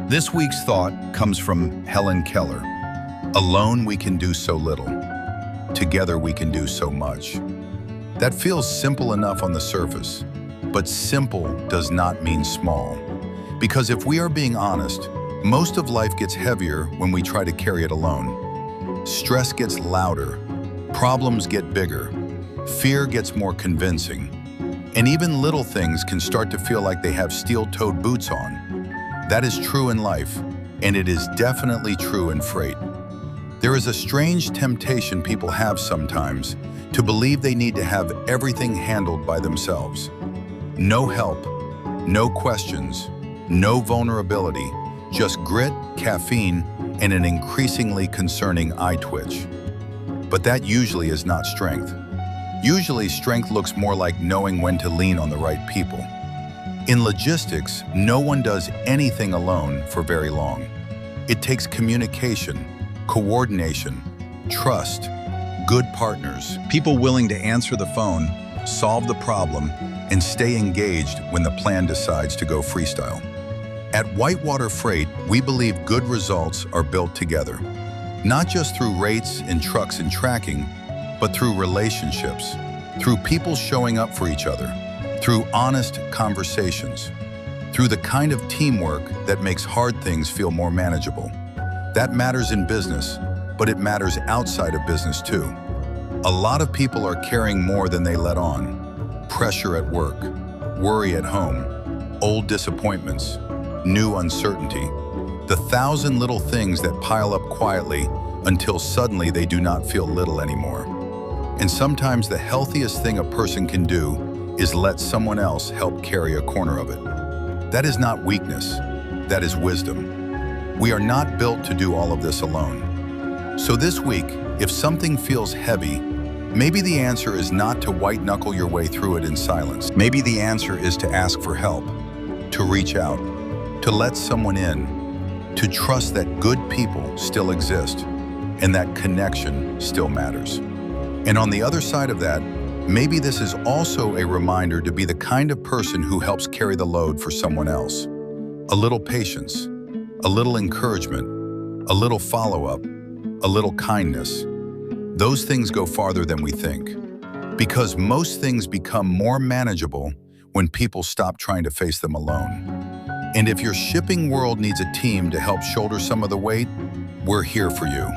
This week's thought comes from Helen Keller. Alone we can do so little. Together we can do so much. That feels simple enough on the surface, but simple does not mean small. Because if we are being honest, most of life gets heavier when we try to carry it alone. Stress gets louder, problems get bigger, fear gets more convincing, and even little things can start to feel like they have steel-toed boots on. That is true in life, and it is definitely true in freight. There is a strange temptation people have sometimes to believe they need to have everything handled by themselves. No help, no questions, no vulnerability, just grit, caffeine, and an increasingly concerning eye twitch. But that usually is not strength. Usually, strength looks more like knowing when to lean on the right people. In logistics, no one does anything alone for very long. It takes communication, coordination, trust, good partners, people willing to answer the phone, solve the problem, and stay engaged when the plan decides to go freestyle. At Whitewater Freight, we believe good results are built together, not just through rates and trucks and tracking, but through relationships, through people showing up for each other, through honest conversations, through the kind of teamwork that makes hard things feel more manageable. That matters in business, but it matters outside of business too. A lot of people are carrying more than they let on. Pressure at work, worry at home, old disappointments, new uncertainty, the 1,000 little things that pile up quietly until suddenly they do not feel little anymore. And sometimes the healthiest thing a person can do is let someone else help carry a corner of it. That is not weakness, that is wisdom. We are not built to do all of this alone. So this week, if something feels heavy, maybe the answer is not to white-knuckle your way through it in silence. Maybe the answer is to ask for help, to reach out, to let someone in, to trust that good people still exist and that connection still matters. And on the other side of that, maybe this is also a reminder to be the kind of person who helps carry the load for someone else. A little patience, a little encouragement, a little follow-up, a little kindness. Those things go farther than we think. Because most things become more manageable when people stop trying to face them alone. And if your shipping world needs a team to help shoulder some of the weight, we're here for you.